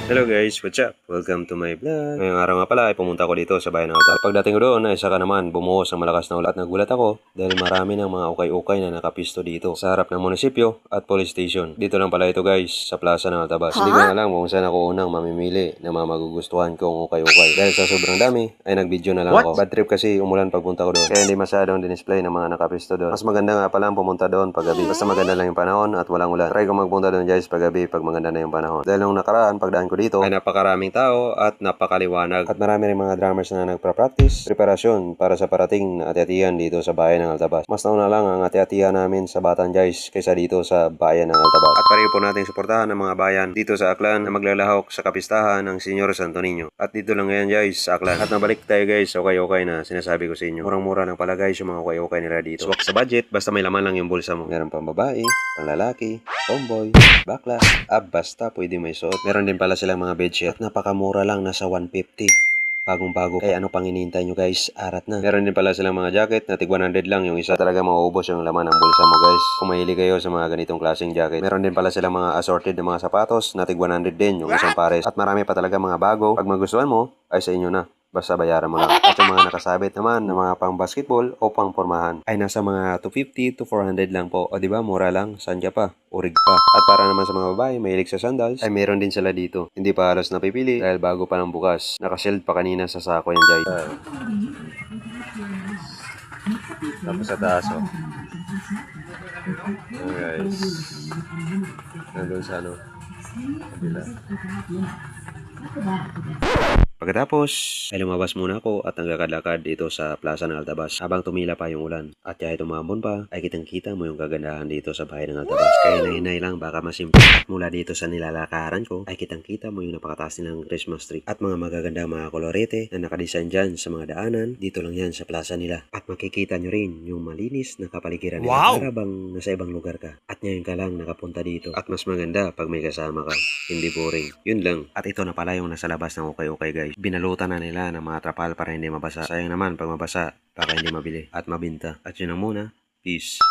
Hello guys, what's up? Welcome to my vlog. Ngayong araw nga pala ay pumunta ko dito sa bayan ng Alta. At pagdating ko doon ay saka naman bumuhos ang malakas na ulan at nagulat ako dahil marami ng mga ukay-ukay na nakapisto dito sa harap ng munisipyo at police station. Dito lang pala ito guys, sa plaza ng Altabas. Hindi ko na alam kung saan ako unang mamimili ng mga magugustuhan kong ukay-ukay. Dahil sa sobrang dami ay nag-video na lang ako. Bad trip kasi umulan pagpunta ko doon. Kaya hindi masyadong dinisplay ng mga nakapisto doon. Mas maganda nga pala ang pumunta doon paggabi. Basta maganda lang yung panahon at walang ulan. Try ko magpunta doon guys paggabi pag maganda na yung panahon. Dahil nung nakaraan pagdaan ko dito ay napakaraming tao at napakaliwanag at marami rin mga drummers na nagpa-practice preparasyon para sa parating na ati-atihan dito sa bayan ng Altabas. Mas nauna lang ang ati-atihan namin sa Batan guys kaysa dito sa bayan ng Altabas. At pareho po nating suportahan ng mga bayan dito sa Aklan na maglalahok sa kapistahan ng Senyor Santo Niño. At dito lang ngayon guys sa Aklan. At nabalik tayo guys sa okay na sinasabi ko sa inyo. Murang-mura lang pala guys yung mga okay nila dito. Swak sa budget basta may laman lang yung bulsa mo. Meron pang babae, pang lalaki, tomboy, bakla, basta pwede may suot. Meron din pala silang mga bedsheet at napakamura lang, nasa 150. Bagong-bago. Kaya ano pang hinihintay nyo guys? Arat na. Meron din pala silang mga jacket na tig 100 lang yung isa. Talaga mauubos yung laman ng bulsa mo guys. Kung mahilig kayo sa mga ganitong klaseng jacket. Meron din pala silang mga assorted na mga sapatos na tig 100 din yung isang pares. At marami pa talaga mga bago. Pag magustuhan mo, ay sa inyo na. Basta bayaran mo lang. At yung mga nakasabit naman ng mga pang basketball o pang pormahan ay nasa mga 250 to 400 lang po. O diba, mura lang. Sandya pa. Urig pa. At para naman sa mga babae, mahilig sa sandals, ay meron din sila dito. Hindi pa halos napipili dahil bago pa ng bukas. Nakashield pa kanina sa sako yan, guys. Tapos sa taas, oh. Oh, guys. Nandun sa ano. Kabila. Pagkatapos ay lumabas muna ako at naglalakad dito sa plaza ng Altabas habang tumila pa yung ulan. At kahit umambon pa ay kitang-kita mo yung kagandahan dito sa bayan ng Altabas. Kaya nahinay lang baka masimple. At mula dito sa nilalakaran ko ay kitang-kita mo yung napakataas nilang Christmas tree. At mga magagandang mga kolorete na nakadesign dyan sa mga daanan. Dito lang yan sa plaza nila. At makikita nyo rin yung malinis na kapaligiran nila. Wow! Para bang nasa ibang lugar ka. At ngayon ka lang nakapunta dito. At mas maganda pag may kasama ka. Hindi boring. Yun lang. At ito na pala yung nasa labas ng okay guys. Binalutan na nila ng mga trapal para hindi mabasa. Sayang naman pag mabasa, baka hindi mabili at mabinta. At yun ang muna. Peace.